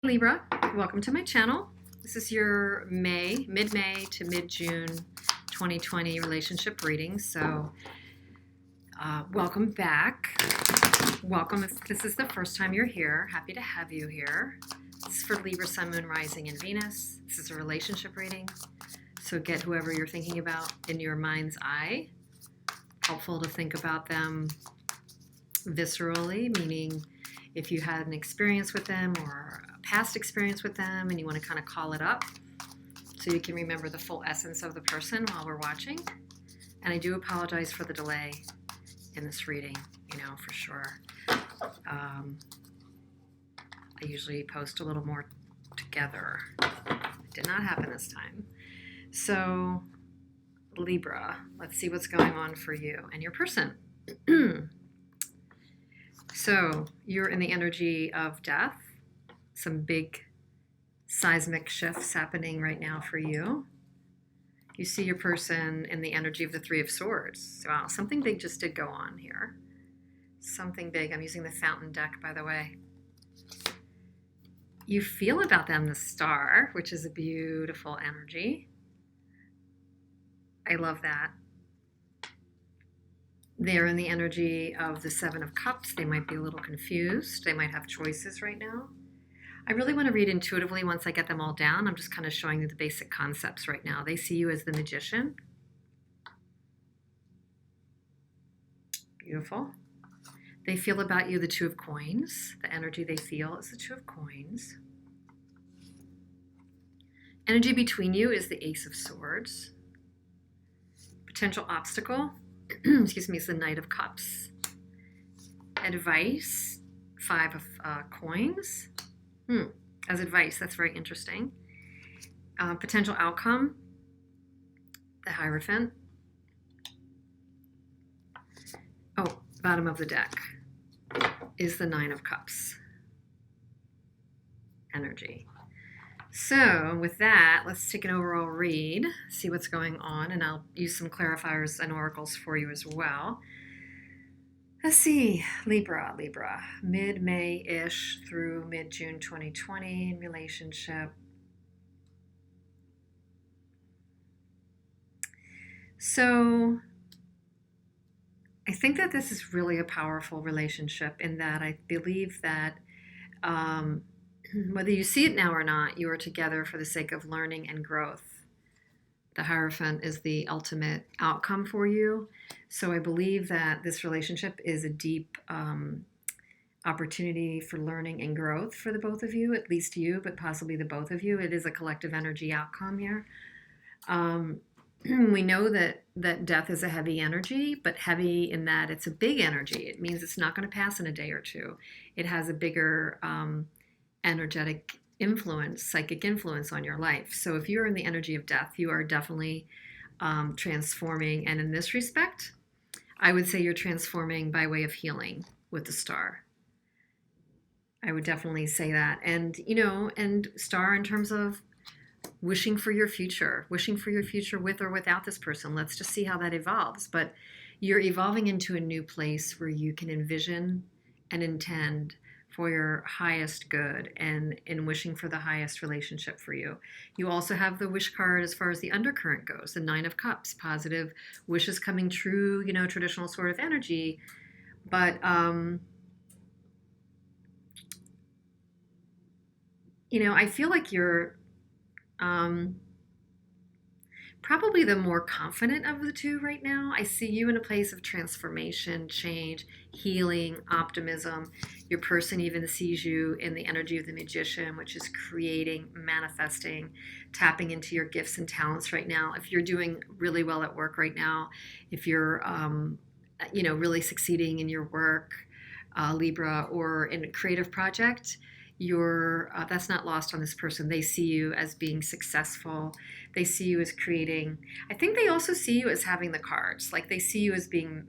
Libra, welcome to my channel. This is your mid-May to mid-June 2020 relationship reading. So welcome back. Welcome if this is the first time you're here. Happy to have you here. This is for Libra, Sun, Moon, Rising, and Venus. This is a relationship reading. So get whoever you're thinking about in your mind's eye. Helpful to think about them viscerally, meaning if you had an experience with them or a past experience with them and you want to kind of call it up so you can remember the full essence of the person while we're watching. And I do apologize for the delay in this reading, for sure. I usually post a little more together. It did not happen this time. So, Libra, let's see what's going on for you and your person. So, you're in the energy of death. Some big seismic shifts happening right now for you. You see your person in the energy of the Three of Swords. Wow, something big just did go on here. Something big. I'm using the Fountain deck, by the way. You feel about them the Star, which is a beautiful energy. I love that. They're in the energy of the Seven of Cups. They might be a little confused. They might have choices right now. I really want to read intuitively once I get them all down. I'm just kind of showing you the basic concepts right now. They see you as the Magician. Beautiful. They feel about you the Two of Coins. The energy they feel is the Two of Coins. Energy between you is the Ace of Swords. Potential obstacle, excuse me, is the Knight of Cups. Advice, Five of Coins. As advice, that's very interesting. Potential outcome, the Hierophant. Oh, bottom of the deck is the Nine of Cups energy. So with that, let's take an overall read, see what's going on, and I'll use some clarifiers and oracles for you as well. Let's see, Libra, mid-May-ish through mid-June 2020 in relationship. So I think that this is really a powerful relationship in that I believe that whether you see it now or not, you are together for the sake of learning and growth. The Hierophant is the ultimate outcome for you. So I believe that this relationship is a deep opportunity for learning and growth for the both of you, at least you, but possibly the both of you. It is a collective energy outcome here. We know that death is a heavy energy, but heavy in that it's a big energy. It means it's not going to pass in a day or two. It has a bigger energetic influence, psychic influence on your life. So if you're in the energy of death, you are definitely transforming. And in this respect, I would say you're transforming by way of healing with the Star. I would definitely say that. And, and Star in terms of wishing for your future with or without this person. Let's just see how that evolves. But you're evolving into a new place where you can envision and intend for your highest good and in wishing for the highest relationship for you. You also have the wish card as far as the undercurrent goes, the Nine of Cups, positive wishes coming true, traditional sort of energy. But, I feel like you're probably the more confident of the two right now. I see you in a place of transformation, change, healing, optimism. Your person even sees you in the energy of the Magician, which is creating, manifesting, tapping into your gifts and talents right now. If you're doing really well at work right now, if you're, really succeeding in your work, Libra, or in a creative project, that's not lost on this person. They see you as being successful. They see you as creating. I think they also see you as having the cards. Like they see you as being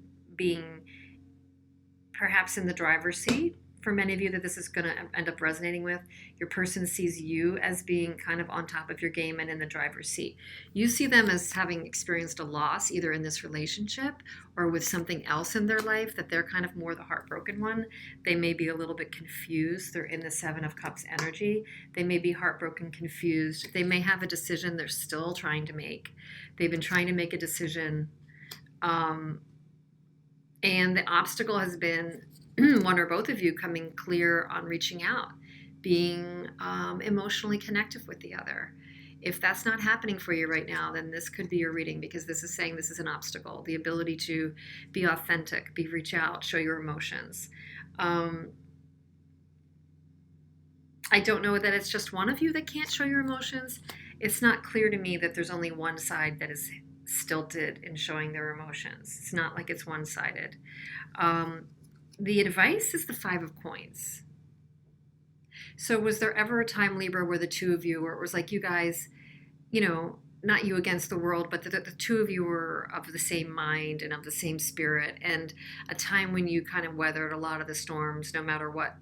perhaps in the driver's seat for many of you that this is going to end up resonating with. Your person sees you as being kind of on top of your game and in the driver's seat. You see them as having experienced a loss either in this relationship or with something else in their life, that they're kind of more the heartbroken one. They may be a little bit confused. They're in the Seven of Cups energy. They may be heartbroken, confused. They may have a decision they're still trying to make. They've been trying to make a decision, and the obstacle has been one or both of you coming clear on reaching out, being emotionally connected with the other. If that's not happening for you right now, then this could be your reading, because this is saying this is an obstacle. The ability to be authentic, reach out, show your emotions. I don't know that it's just one of you that can't show your emotions. It's not clear to me that there's only one side that is stilted in showing their emotions. It's not like it's one-sided. The advice is the Five of Coins. So was there ever a time, Libra, where the two of you, where it was like you guys, not you against the world, but the two of you were of the same mind and of the same spirit, and a time when you kind of weathered a lot of the storms, no matter what,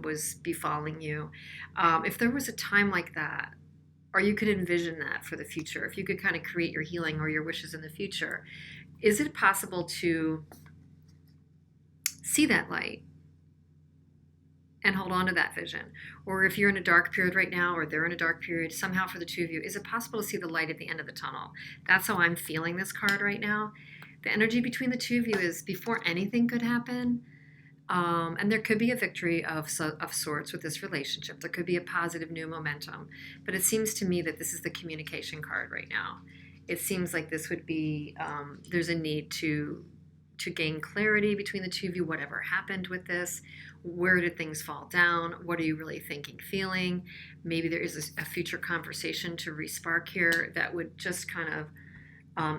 was befalling you? If there was a time like that, or you could envision that for the future, if you could kind of create your healing or your wishes in the future, is it possible to see that light and hold on to that vision? Or if you're in a dark period right now, or they're in a dark period, somehow for the two of you, is it possible to see the light at the end of the tunnel? That's how I'm feeling this card right now. The energy between the two of you is before anything could happen. And there could be a victory of sorts with this relationship. There could be a positive new momentum. But it seems to me that this is the communication card right now. It seems like this would be, there's a need to gain clarity between the two of you. Whatever happened with this? Where did things fall down? What are you really thinking, feeling? Maybe there is a future conversation to respark here that would just kind of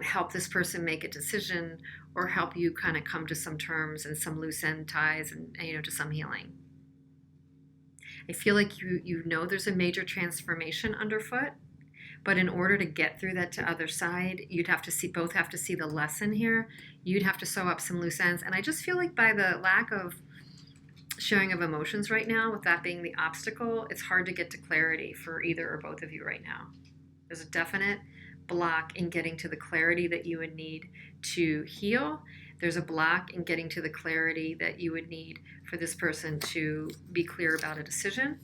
help this person make a decision, or help you kind of come to some terms and some loose end ties and to some healing. I feel like you know there's a major transformation underfoot, but in order to get through that to other side, you'd have to see, both have to see the lesson here. You'd have to sew up some loose ends. And I just feel like by the lack of sharing of emotions right now, with that being the obstacle, it's hard to get to clarity for either or both of you right now. There's a definite block in getting to the clarity that you would need to heal. There's a block in getting to the clarity that you would need for this person to be clear about a decision.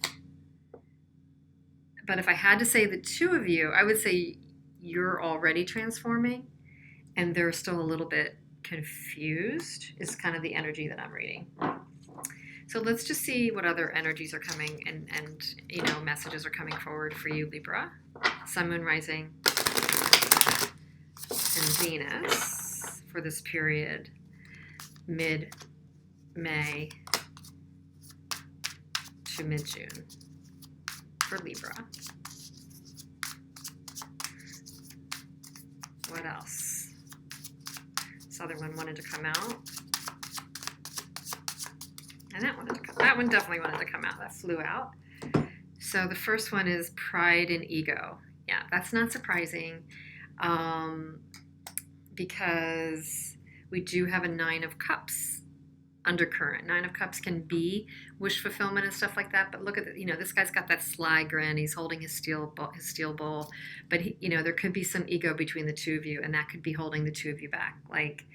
But if I had to say the two of you, I would say you're already transforming and they're still a little bit confused, is kind of the energy that I'm reading. So let's just see what other energies are coming and messages are coming forward for you, Libra. Sun, Moon, Rising, and Venus for this period, mid-May to mid-June for Libra. What else? This other one wanted to come out. And that one definitely wanted to come out. That flew out. So the first one is pride and ego. Yeah, that's not surprising, because we do have a Nine of Cups undercurrent. Nine of Cups can be wish fulfillment and stuff like that, but look at this guy's got that sly grin. He's holding his steel bowl, but there could be some ego between the two of you, and that could be holding the two of you back. Like,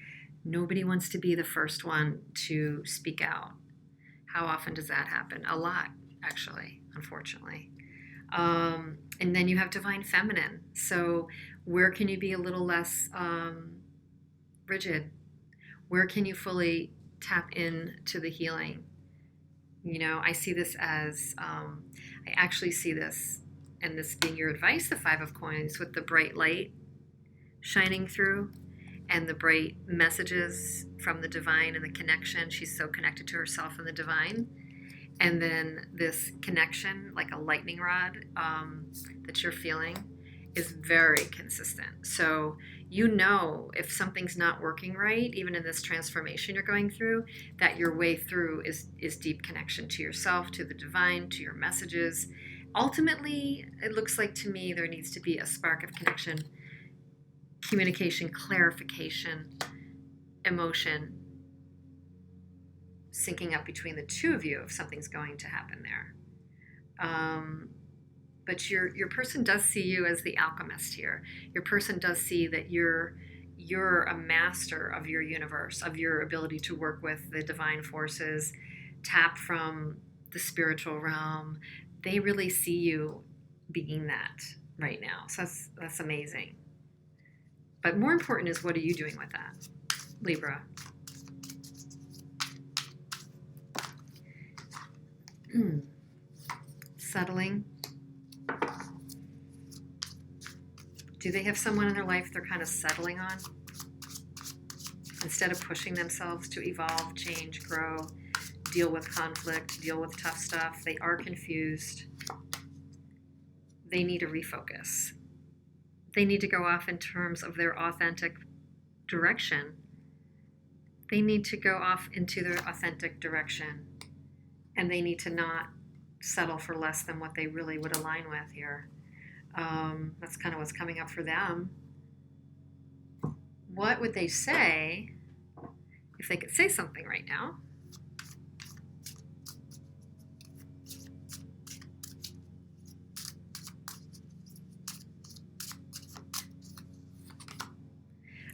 nobody wants to be the first one to speak out. How often does that happen? A lot, actually, unfortunately. And then you have divine feminine. So where can you be a little less rigid? Where can you fully tap into the healing? I see this as, I actually see this, and this being your advice, the Five of Coins, with the bright light shining through and the bright messages from the divine and the connection. She's so connected to herself and the divine. And then this connection, like a lightning rod, that you're feeling is very consistent. So if something's not working right, even in this transformation you're going through, that your way through is deep connection to yourself, to the divine, to your messages. Ultimately, it looks like to me there needs to be a spark of connection, communication, clarification, emotion, syncing up between the two of you if something's going to happen there. But your person does see you as the alchemist here. Your person does see that you're a master of your universe, of your ability to work with the divine forces, tap from the spiritual realm. They really see you being that right now. So that's amazing. But more important is, what are you doing with that, Libra? Settling. Do they have someone in their life they're kind of settling on? Instead of pushing themselves to evolve, change, grow, deal with conflict, deal with tough stuff, they are confused. They need to refocus. They need to go off in terms of their authentic direction. They need to go off into their authentic direction. And they need to not settle for less than what they really would align with here. That's kind of what's coming up for them. What would they say if they could say something right now?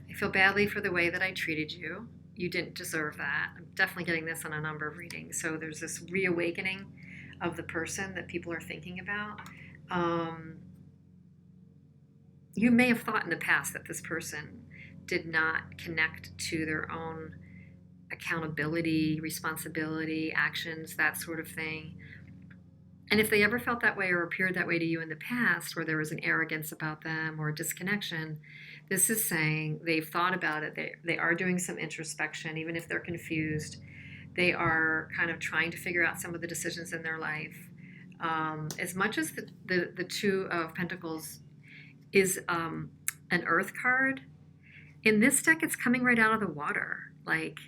I feel badly for the way that I treated you. You didn't deserve that. I'm definitely getting this on a number of readings. So there's this reawakening of the person that people are thinking about. You may have thought in the past that this person did not connect to their own accountability, responsibility, actions, that sort of thing. And if they ever felt that way or appeared that way to you in the past, where there was an arrogance about them or a disconnection, this is saying they've thought about it. They are doing some introspection, even if they're confused. They are kind of trying to figure out some of the decisions in their life. As much as the Two of Pentacles is an earth card, in this deck it's coming right out of the water. Like,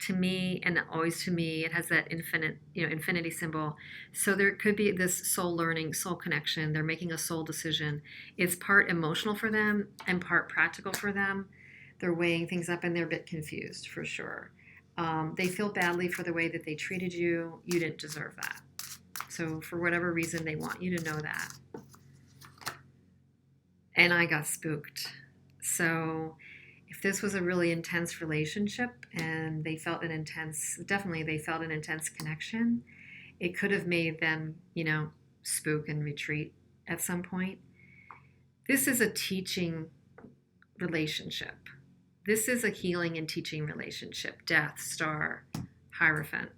to me, and always to me, it has that infinity symbol. So there could be this soul learning, soul connection. They're making a soul decision. It's part emotional for them and part practical for them. They're weighing things up and they're a bit confused, for sure. They feel badly for the way that they treated you. You didn't deserve that. So for whatever reason, they want you to know that. And I got spooked. So if this was a really intense relationship and they felt an intense connection, it could have made them, spook and retreat at some point. This is a teaching relationship. This is a healing and teaching relationship. Death, Star, Hierophant.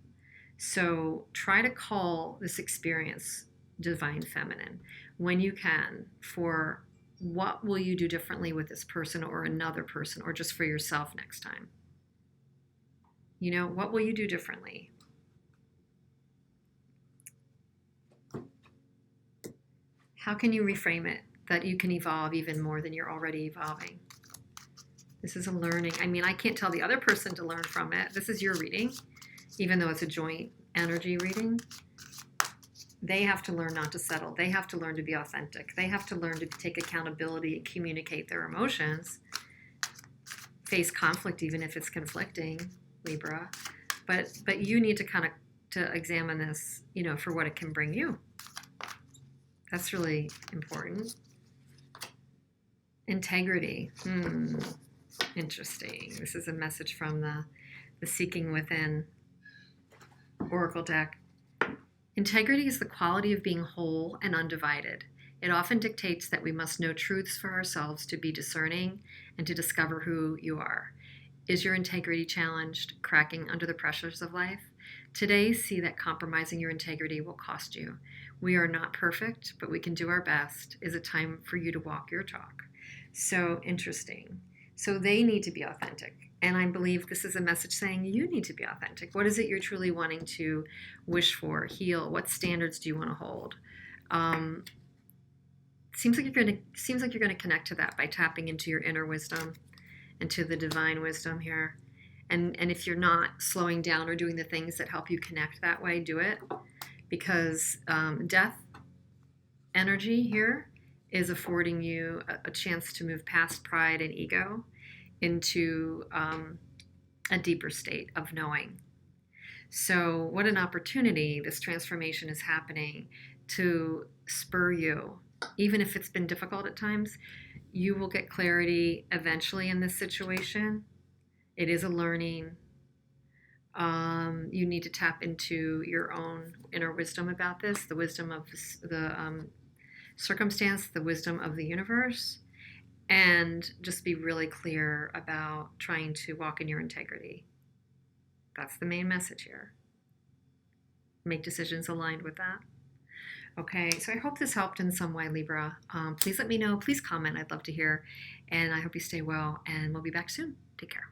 So try to call this experience Divine Feminine when you can, for what will you do differently with this person or another person, or just for yourself next time? What will you do differently? How can you reframe it that you can evolve even more than you're already evolving? This is a learning. I can't tell the other person to learn from it. This is your reading, even though it's a joint energy reading. They have to learn not to settle. They have to learn to be authentic. They have to learn to take accountability and communicate their emotions, face conflict even if it's conflicting, Libra. But you need to kind of to examine this, for what it can bring you. That's really important. Integrity. Interesting. This is a message from the Seeking Within Oracle deck. Integrity is the quality of being whole and undivided. It often dictates that we must know truths for ourselves to be discerning and to discover who you are. Is your integrity challenged, cracking under the pressures of life? Today, see that compromising your integrity will cost you. We are not perfect, but we can do our best. Is it time for you to walk your talk? So interesting. So they need to be authentic. And I believe this is a message saying you need to be authentic. What is it you're truly wanting to wish for, heal? What standards do you want to hold? Seems like you're going to connect to that by tapping into your inner wisdom and to the divine wisdom here. And if you're not slowing down or doing the things that help you connect that way, do it. Because death energy here is affording you a chance to move past pride and ego into a deeper state of knowing. So, what an opportunity this transformation is happening to spur you. Even if it's been difficult at times, you will get clarity eventually in this situation. It is a learning. You need to tap into your own inner wisdom about this, the wisdom of the circumstance, the wisdom of the universe, and just be really clear about trying to walk in your integrity. That's the main message here. Make decisions aligned with that. Okay, so I hope this helped in some way, Libra. Please let me know. Please comment. I'd love to hear. And I hope you stay well, and we'll be back soon. Take care.